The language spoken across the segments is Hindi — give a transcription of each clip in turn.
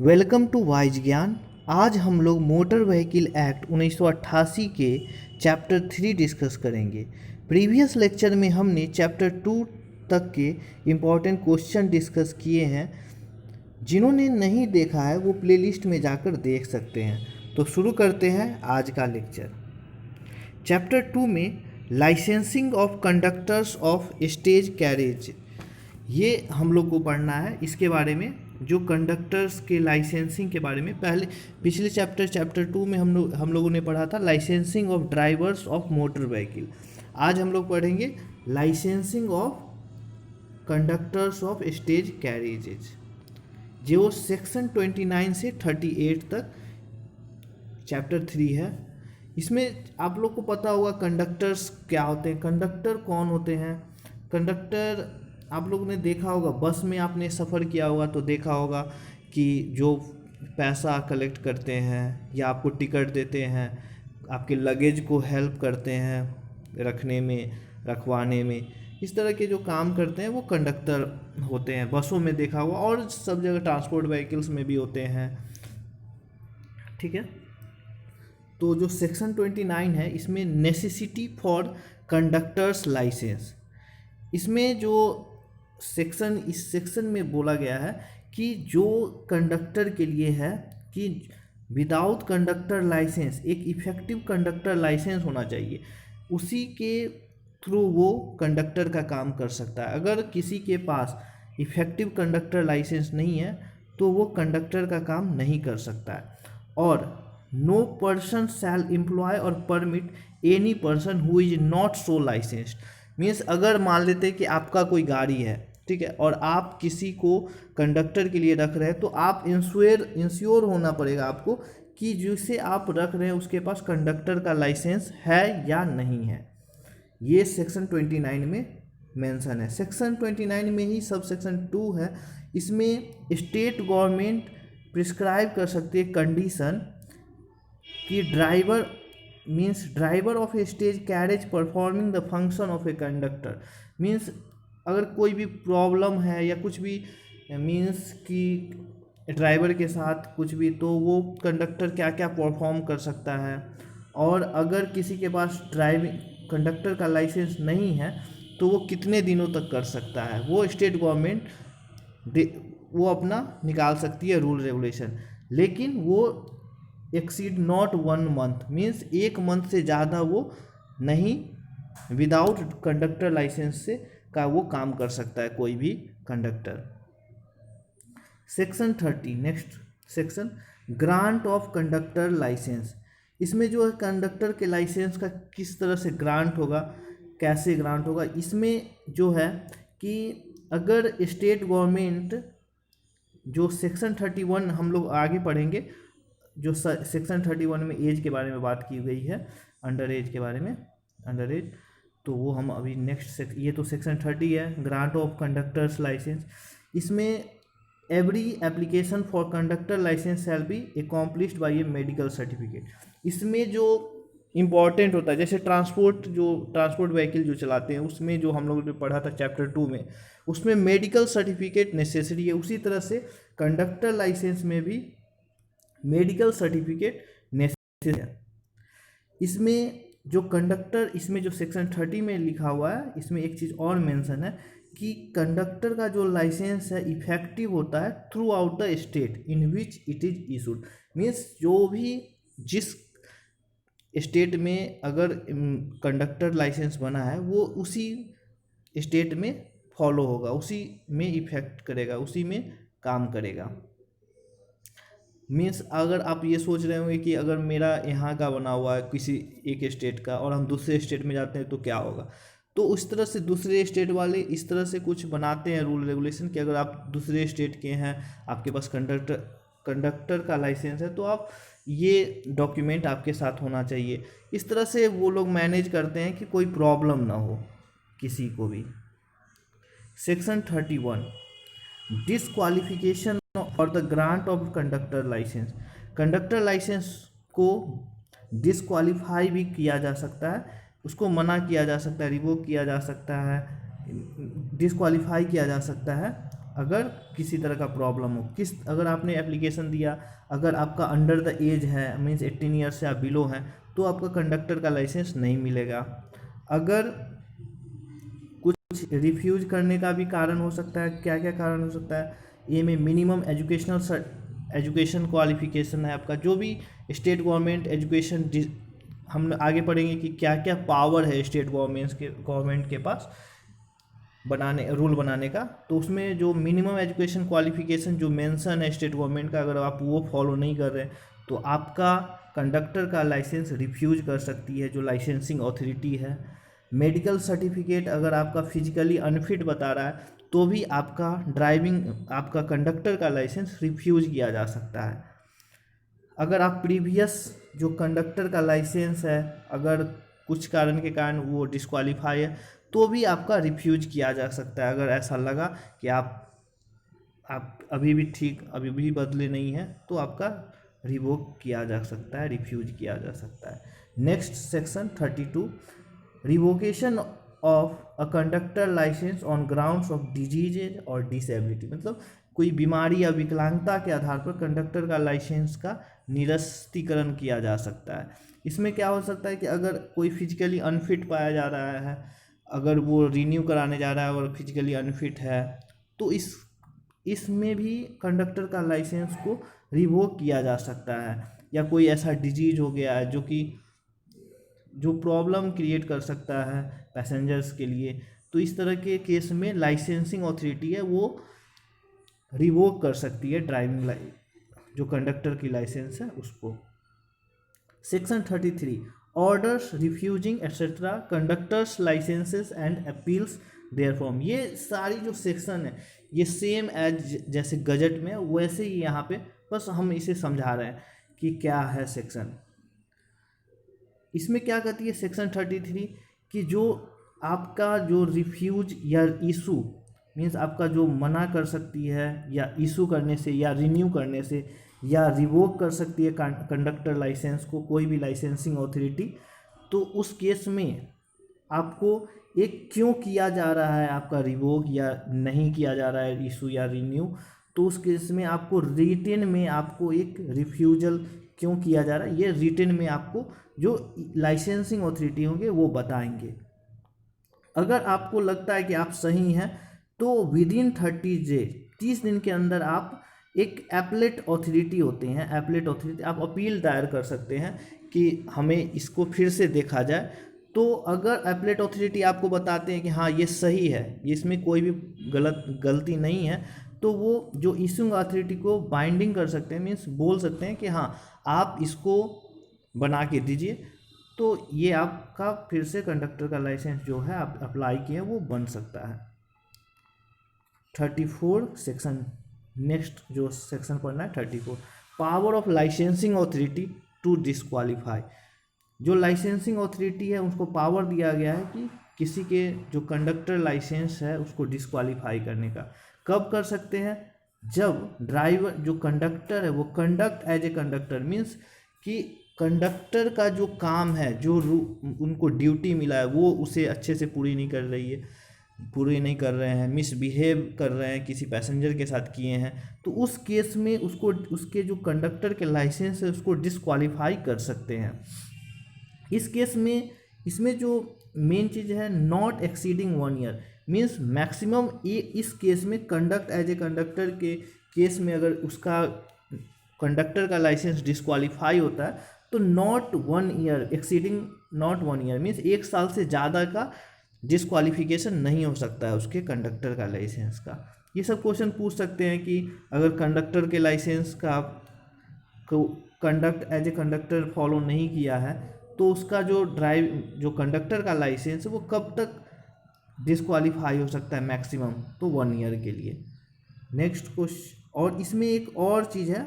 वेलकम टू वाइज ज्ञान। आज हम लोग मोटर व्हीकल एक्ट 1988 के चैप्टर 3 डिस्कस करेंगे। प्रीवियस लेक्चर में हमने चैप्टर 2 तक के इम्पॉर्टेंट क्वेश्चन डिस्कस किए हैं। जिन्होंने नहीं देखा है वो प्लेलिस्ट में जाकर देख सकते हैं। तो शुरू करते हैं आज का लेक्चर। चैप्टर 2 में licensing of conductors of stage carriage, ये हम लोग को पढ़ना है। इसके बारे में जो कंडक्टर्स के लाइसेंसिंग के बारे में पिछले चैप्टर 2 में हम लोगों ने पढ़ा था licensing of drivers of motor vehicle. आज हम लोग पढ़ेंगे licensing of conductors of stage carriages, जो सेक्शन 29 से 38 तक चैप्टर 3 है। इसमें आप लोग को पता होगा कंडक्टर्स क्या होते हैं, कंडक्टर कौन होते हैं। कंडक्टर आप लोगों ने देखा होगा, बस में आपने सफ़र किया होगा तो देखा होगा कि जो पैसा कलेक्ट करते हैं या आपको टिकट देते हैं, आपके लगेज को हेल्प करते हैं रखने में, रखवाने में, इस तरह के जो काम करते हैं वो कंडक्टर होते हैं। बसों में देखा होगा और सब जगह ट्रांसपोर्ट व्हीकल्स में भी होते हैं। ठीक है, तो जो सेक्शन 29 है इसमें नेसेसिटी फॉर कंडक्टर्स लाइसेंस, इसमें जो इस सेक्शन में बोला गया है कि जो कंडक्टर के लिए है कि विदाउट कंडक्टर लाइसेंस एक इफेक्टिव कंडक्टर लाइसेंस होना चाहिए, उसी के थ्रू वो कंडक्टर का काम कर सकता है। अगर किसी के पास इफेक्टिव कंडक्टर लाइसेंस नहीं है तो वो कंडक्टर का काम नहीं कर सकता है। और नो पर्सन शैल एम्प्लॉय और permit any person who is not so licensed, means अगर मान लेते हैं कि आपका कोई गाड़ी है, ठीक है, और आप किसी को कंडक्टर के लिए रख रहे हैं तो आप इंश्योर होना पड़ेगा आपको कि जिसे आप रख रहे हैं उसके पास कंडक्टर का लाइसेंस है या नहीं है। ये सेक्शन 29 में मेंशन है। सेक्शन 29 में ही सब सेक्शन 2 है। इसमें स्टेट गवर्नमेंट प्रिस्क्राइब कर सकती है कंडीशन कि driver of a stage carriage performing the function of A conductor, means अगर कोई भी प्रॉब्लम है या कुछ भी, मीन्स कि ड्राइवर के साथ कुछ भी, तो वो कंडक्टर क्या क्या परफॉर्म कर सकता है। और अगर किसी के पास ड्राइविंग कंडक्टर का लाइसेंस नहीं है तो वो कितने दिनों तक कर सकता है, वो स्टेट गवर्नमेंट वो अपना निकाल सकती है रूल रेगुलेशन। लेकिन वो exceed not 1 month, means 1 month से ज़्यादा वो नहीं विदाउट कंडक्टर लाइसेंस से का वो काम कर सकता है कोई भी conductor. Section 30 next section, grant of conductor license. इसमें जो है कंडक्टर के लाइसेंस का किस तरह से ग्रांट होगा, कैसे ग्रांट होगा, इसमें जो है कि अगर स्टेट गवर्नमेंट, जो सेक्शन 31 हम लोग आगे पढ़ेंगे, जो सेक्शन 31 में एज के बारे में बात की गई है, अंडर एज के बारे में, अंडर एज, तो वो हम अभी नेक्स्ट ये तो सेक्शन 30 है, ग्रांट ऑफ कंडक्टर्स लाइसेंस। इसमें every application for conductor license shall be accomplished by a medical certificate. इसमें जो इम्पॉर्टेंट होता है, जैसे ट्रांसपोर्ट व्हीकल जो चलाते हैं उसमें जो हम लोगों ने पढ़ा था चैप्टर 2 में, उसमें मेडिकल सर्टिफिकेट नेसेसरी है। उसी तरह से कंडक्टर लाइसेंस में भी मेडिकल सर्टिफिकेट नेसेसरी है। इसमें जो कंडक्टर, इसमें जो सेक्शन 30 में लिखा हुआ है, इसमें एक चीज़ और मेंशन है कि कंडक्टर का जो लाइसेंस है इफेक्टिव होता है through out the state in which it is issued, means जो भी जिस स्टेट में अगर कंडक्टर लाइसेंस बना है वो उसी स्टेट में फॉलो होगा, उसी में इफेक्ट करेगा, उसी में काम करेगा। मीन्स अगर आप ये सोच रहे होंगे कि अगर मेरा यहाँ का बना हुआ है किसी एक स्टेट का और हम दूसरे स्टेट में जाते हैं तो क्या होगा, तो उस तरह से दूसरे स्टेट वाले इस तरह से कुछ बनाते हैं रूल रेगुलेशन कि अगर आप दूसरे स्टेट के हैं, आपके पास कंडक्टर का लाइसेंस है, तो आप ये डॉक्यूमेंट आपके साथ होना चाहिए। इस तरह से वो लोग मैनेज करते हैं कि कोई प्रॉब्लम ना हो किसी को भी। सेक्शन 31, डिसक्वालिफिकेशन और the grant of conductor license. Conductor license को डिसक्वालीफाई भी किया जा सकता है, उसको मना किया जा सकता है, रिवोक किया जा सकता है, डिसक्वालीफाई किया जा सकता है अगर किसी तरह का प्रॉब्लम हो, अगर आपने एप्लीकेशन दिया, अगर आपका अंडर द एज है मीन्स 18 ईयर्स से आप बिलो हैं, तो आपका कंडक्टर का लाइसेंस नहीं मिलेगा। अगर कुछ रिफ्यूज करने का भी कारण हो सकता है, क्या क्या कारण हो सकता है, ये में मिनिमम एजुकेशन क्वालिफिकेशन है आपका, जो भी स्टेट गवर्नमेंट एजुकेशन, हम आगे पढ़ेंगे कि क्या क्या पावर है स्टेट गवर्नमेंट के पास रूल बनाने का। तो उसमें जो मिनिमम एजुकेशन क्वालिफिकेशन जो मेंशन है स्टेट गवर्नमेंट का, अगर आप वो फॉलो नहीं कर रहे तो आपका कंडक्टर का लाइसेंस रिफ्यूज कर सकती है जो लाइसेंसिंग अथॉरिटी है। मेडिकल सर्टिफिकेट अगर आपका फिजिकली अनफिट बता रहा है तो भी आपका कंडक्टर का लाइसेंस रिफ्यूज किया जा सकता है। अगर आप प्रीवियस जो कंडक्टर का लाइसेंस है, अगर कुछ कारण के कारण वो डिस्क्वालीफाई है, तो भी आपका रिफ्यूज किया जा सकता है। अगर ऐसा लगा कि आप अभी भी बदले नहीं हैं, तो आपका रिवोक किया जा सकता है, रिफ्यूज किया जा सकता है। Next section 32, revocation of a conductor license on grounds of disease और डिसेबिलिटी, मतलब कोई बीमारी या विकलांगता के आधार पर कंडक्टर का लाइसेंस का निरस्तीकरण किया जा सकता है। इसमें क्या हो सकता है कि अगर कोई फिजिकली अनफिट पाया जा रहा है, अगर वो रिन्यू कराने जा रहा है और फिजिकली अनफिट है, तो इसमें भी कंडक्टर का लाइसेंस को रिवोक किया जा सकता है। या कोई ऐसा डिजीज हो गया है जो प्रॉब्लम क्रिएट कर सकता है पैसेंजर्स के लिए, तो इस तरह के केस में लाइसेंसिंग अथॉरिटी है वो रिवोक कर सकती है जो कंडक्टर की लाइसेंस है उसको। Section 33, orders refusing etcetera conductors licenses and appeals there from. ये सारी जो सेक्शन है ये सेम एज जैसे गजट में वैसे ही यहाँ पे बस हम इसे समझा रहे हैं कि क्या है सेक्शन। इसमें क्या कहती है सेक्शन 33 कि जो आपका जो रिफ्यूज या इशू मीन्स आपका जो मना कर सकती है या इशू करने से या रिन्यू करने से या रिवोक कर सकती है कंडक्टर लाइसेंस को कोई भी लाइसेंसिंग अथॉरिटी, तो उस केस में आपको एक क्यों किया जा रहा है आपका रिवोक या नहीं किया जा रहा है इशू या रिन्यू, तो उस केस में आपको रिटन में आपको एक रिफ्यूजल क्यों किया जा रहा है ये रिटन में आपको जो लाइसेंसिंग अथॉरिटी होंगे वो बताएंगे। अगर आपको लगता है कि आप सही हैं तो विदिन 30 दिन के अंदर आप एक एपलेट अथॉरिटी होते हैं, एपलेट अथॉरिटी आप अपील दायर कर सकते हैं कि हमें इसको फिर से देखा जाए। तो अगर एपलेट अथॉरिटी आपको बताते हैं कि हाँ ये सही है, इसमें कोई भी गलती नहीं है, तो वो जो इशूइंग अथॉरिटी को बाइंडिंग कर सकते हैं, मीन्स बोल सकते हैं कि हाँ आप इसको बना के दीजिए, तो ये आपका फिर से कंडक्टर का लाइसेंस जो है आप अप्लाई किए वो बन सकता है। 34 सेक्शन, नेक्स्ट जो सेक्शन पढ़ना है 34, power of licensing authority to disqualify. जो लाइसेंसिंग अथॉरिटी है उसको पावर दिया गया है कि किसी के जो कंडक्टर लाइसेंस है उसको डिस्क्वालीफाई करने का। कब कर सकते हैं, जब ड्राइवर जो कंडक्टर है वो conduct as a conductor means कि कंडक्टर का जो काम है, जो उनको ड्यूटी मिला है वो उसे अच्छे से पूरी नहीं कर रहे हैं, मिसबिहेव कर रहे हैं, किसी पैसेंजर के साथ किए हैं, तो उस केस में उसको उसके जो कंडक्टर के लाइसेंस है उसको डिस्क्वालीफाई कर सकते हैं। इस केस में इसमें जो मेन चीज़ है not exceeding 1 year means maximum, ये इस केस में कंडक्ट एज ए कंडक्टर के केस में अगर उसका कंडक्टर का लाइसेंस डिस्क्वालीफाई होता है तो not 1 year exceeding not 1 year means 1 साल से ज़्यादा का डिस्क्वालिफिकेशन नहीं हो सकता है उसके कंडक्टर का लाइसेंस का। ये सब क्वेश्चन पूछ सकते हैं कि अगर कंडक्टर के लाइसेंस का को conduct as a conductor follow नहीं किया है तो उसका जो कंडक्टर का लाइसेंस है वो कब तक डिस्क्वालीफाई हो सकता है, मैक्सिमम तो 1 ईयर के लिए। नेक्स्ट क्वेश्चन, और इसमें एक और चीज़ है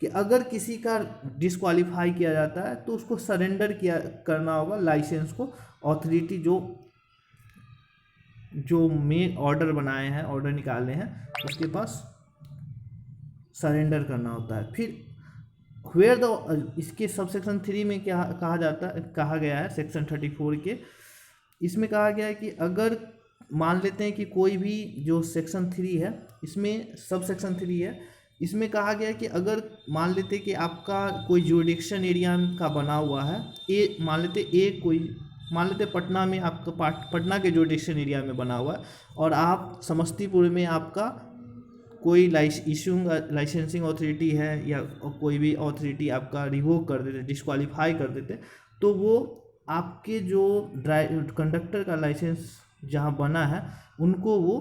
कि अगर किसी का डिस्क्वालीफाई किया जाता है तो उसको सरेंडर करना होगा लाइसेंस को, अथॉरिटी जो मेन ऑर्डर बनाए हैं, ऑर्डर निकाले हैं, उसके पास सरेंडर करना होता है। फिर इसके सब सेक्शन 3 में क्या कहा गया है सेक्शन 34 के, इसमें कहा गया है कि अगर मान लेते हैं कि कोई भी जो सेक्शन 3 है, इसमें सब सेक्शन 3 है, इसमें कहा गया है कि अगर मान लेते कि आपका कोई जुरिडिक्शन एरिया का बना हुआ है, ए मान लेते ए कोई मान लेते पटना में आपका पटना के जुरिडिक्शन एरिया में बना हुआ है, और आप समस्तीपुर में आपका कोई लाइसेंसिंग अथॉरिटी है या कोई भी अथॉरिटी आपका रिवोक कर देते, डिस्क्वालीफाई कर देते, तो वो आपके जो कंडक्टर का लाइसेंस जहाँ बना है उनको वो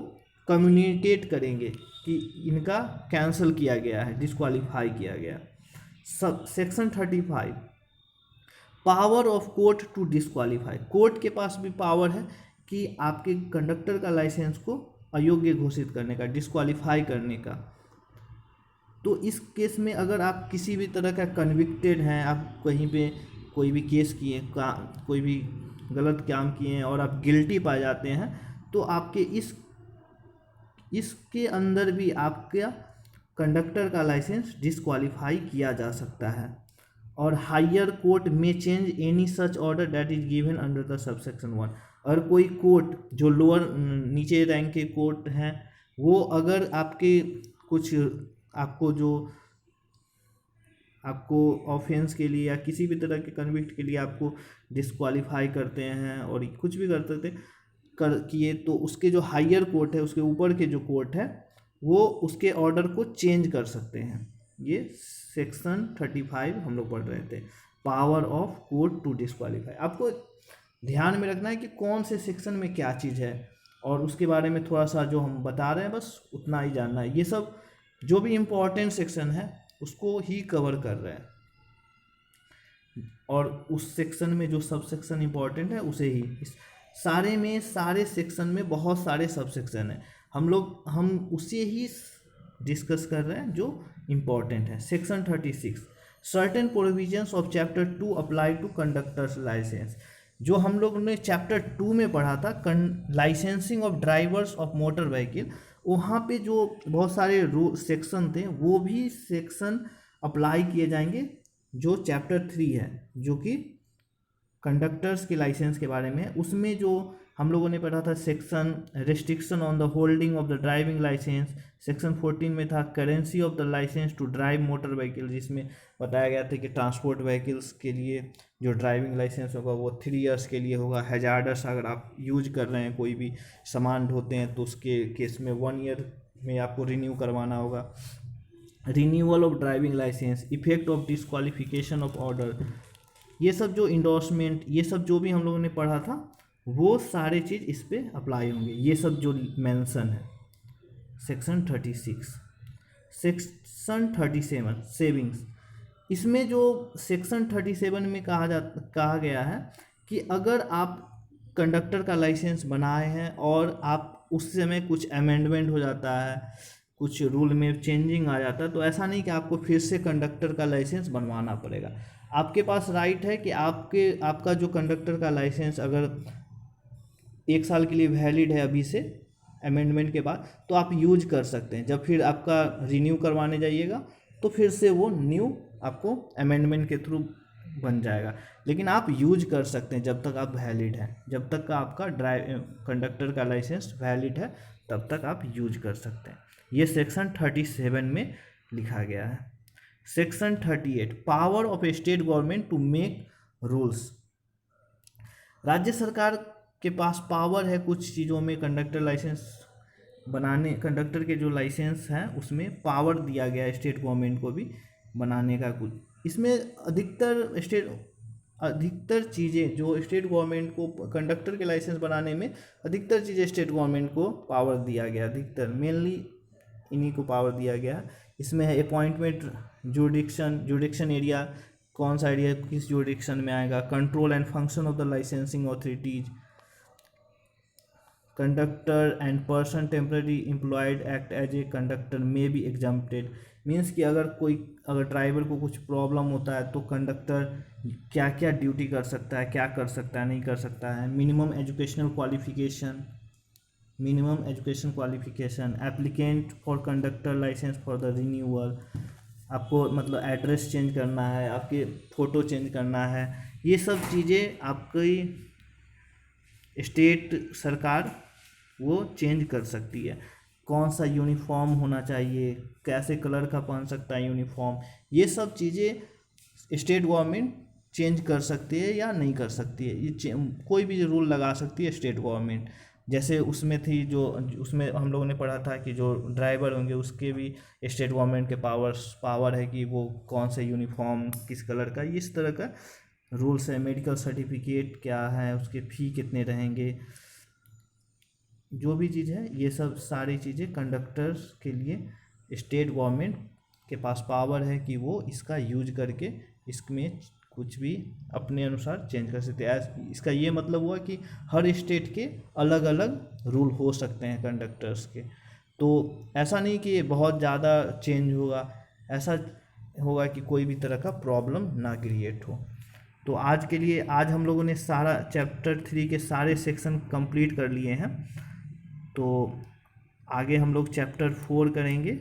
कम्युनिकेट करेंगे कि इनका कैंसिल किया गया है, डिस्क्वालीफाई किया गया। Sub section 35 power of court to disqualify, court के पास भी पावर है कि आपके कंडक्टर का लाइसेंस को अयोग्य घोषित करने का, डिस्क्वालीफाई करने का। तो इस केस में अगर आप किसी भी तरह का कन्विक्टेड हैं, आप कहीं पे कोई भी केस किए, कोई भी गलत काम किए हैं और आप गिल्टी पाए जाते हैं, तो आपके इसके अंदर भी आपका कंडक्टर का लाइसेंस डिस्क्वालीफाई किया जा सकता है। और हायर कोर्ट में change any such order that is given under the subsection 1। और कोई कोर्ट जो लोअर नीचे रैंक के कोर्ट हैं, वो अगर आपके कुछ आपको ऑफेंस के लिए या किसी भी तरह के कन्विक्ट के लिए आपको डिस्क्वालीफाई करते हैं और कुछ भी करते थे किए, तो उसके जो हायर कोर्ट है, उसके ऊपर के जो कोर्ट है, वो उसके ऑर्डर को चेंज कर सकते हैं। ये सेक्शन 35 हम लोग पढ़ रहे थे, power of court to disqualify. आपको ध्यान में रखना है कि कौन से सेक्शन में क्या चीज़ है, और उसके बारे में थोड़ा सा जो हम बता रहे हैं बस उतना ही जानना है। ये सब जो भी इम्पोर्टेंट सेक्शन है उसको ही कवर कर रहे हैं, और उस सेक्शन में जो सब सेक्शन इम्पोर्टेंट है उसे ही। इस सारे सेक्शन में बहुत सारे सब सेक्शन हैं, हम उसे ही डिस्कस कर रहे हैं जो इम्पोर्टेंट है। Section 36 certain provisions of chapter 2 apply to conductors license, जो हम लोग ने चैप्टर 2 में पढ़ा था, licensing of drivers of motor vehicle, वहाँ पे जो बहुत सारे सेक्शन थे वो भी सेक्शन अप्लाई किए जाएंगे जो चैप्टर 3 है, जो कि कंडक्टर्स के लाइसेंस के बारे में। उसमें जो हम लोगों ने पढ़ा था section restriction on the holding of the driving license, section 14 में था currency of the license to drive motor vehicle, जिसमें बताया गया था कि ट्रांसपोर्ट व्हीकल्स के लिए जो ड्राइविंग लाइसेंस होगा वो 3 इयर्स के लिए होगा। हैजार्डस अगर आप यूज कर रहे हैं, कोई भी सामान ढोते हैं, तो उसके केस में 1 ईयर में आपको रिन्यू करवाना होगा। Renewal of driving license, effect of disqualification of order, ये सब जो इंडोर्समेंट, ये सब जो भी हम लोगों ने पढ़ा था वो सारे चीज़ इस पर अप्लाई होंगे। ये सब जो मेंशन है सेक्शन 36। सेक्शन 37 सेविंग्स, इसमें जो सेक्शन 37 में कहा गया है कि अगर आप कंडक्टर का लाइसेंस बनाए हैं और आप उस समय कुछ अमेंडमेंट हो जाता है, कुछ रूल में चेंजिंग आ जाता है, तो ऐसा नहीं कि आपको फिर से कंडक्टर का लाइसेंस बनवाना पड़ेगा। आपके पास राइट है कि आपका जो कंडक्टर का लाइसेंस अगर 1 साल के लिए वैलिड है अभी से अमेंडमेंट के बाद, तो आप यूज कर सकते हैं। जब फिर आपका रिन्यू करवाने जाइएगा तो फिर से वो न्यू आपको अमेंडमेंट के थ्रू बन जाएगा, लेकिन आप यूज कर सकते हैं जब तक आप वैलिड है, जब तक का आपका कंडक्टर का लाइसेंस वैलिड है तब तक आप यूज कर सकते हैं। ये सेक्शन 37 में लिखा गया है। Section 38 power of state government to make rules, राज्य सरकार के पास पावर है कुछ चीज़ों में, कंडक्टर लाइसेंस बनाने, कंडक्टर के जो लाइसेंस हैं उसमें पावर दिया गया है स्टेट गवर्नमेंट को भी बनाने का कुछ। इसमें अधिकतर चीज़ें जो स्टेट गवर्नमेंट को कंडक्टर के लाइसेंस बनाने में अधिकतर चीज़ें स्टेट गवर्नमेंट को पावर दिया गया, अधिकतर मेनली इन्हीं को पावर दिया गया है। इसमें है अपॉइंटमेंट, जुडिक्शन एरिया, कौन सा एरिया किस जुडिक्शन में आएगा, control and function of the licensing authorities, conductor and person temporary employed act as a conductor may be exempted, means कि अगर ड्राइवर को कुछ प्रॉब्लम होता है तो कंडक्टर क्या क्या ड्यूटी कर सकता है, क्या कर सकता है, नहीं कर सकता है। Minimum education qualification, applicant for conductor license for the renewal, आपको मतलब एड्रेस चेंज करना है, आपके फ़ोटो चेंज करना है, ये सब चीज़ें आपकी स्टेट सरकार वो चेंज कर सकती है। कौन सा यूनिफॉर्म होना चाहिए, कैसे कलर का पहन सकता है यूनिफॉर्म, ये सब चीज़ें स्टेट गवर्नमेंट चेंज कर सकती है या नहीं कर सकती है। ये कोई भी रूल लगा सकती है स्टेट गवर्नमेंट। जैसे उसमें थी जो उसमें हम लोगों ने पढ़ा था कि जो ड्राइवर होंगे उसके भी स्टेट गवर्नमेंट के पावर है कि वो कौन सा यूनिफॉर्म किस कलर का, इस तरह का रूल्स है। मेडिकल सर्टिफिकेट क्या है, उसके फ़ी कितने रहेंगे, जो भी चीज़ है, ये सब सारी चीज़ें कंडक्टर्स के लिए स्टेट गवर्नमेंट के पास पावर है कि वो इसका यूज करके इसमें कुछ भी अपने अनुसार चेंज कर सकते हैं। इसका ये मतलब हुआ कि हर स्टेट के अलग अलग रूल हो सकते हैं कंडक्टर्स के। तो ऐसा नहीं कि बहुत ज़्यादा चेंज होगा, ऐसा होगा कि कोई भी तरह का प्रॉब्लम ना क्रिएट हो। तो आज के लिए आज हम लोगों ने सारा चैप्टर 3 के सारे सेक्शन कंप्लीट कर लिए हैं। तो आगे हम लोग चैप्टर 4 करेंगे,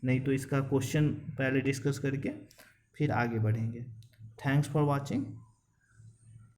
नहीं तो इसका क्वेश्चन पहले डिस्कस करके फिर आगे बढ़ेंगे। Thanks for watching.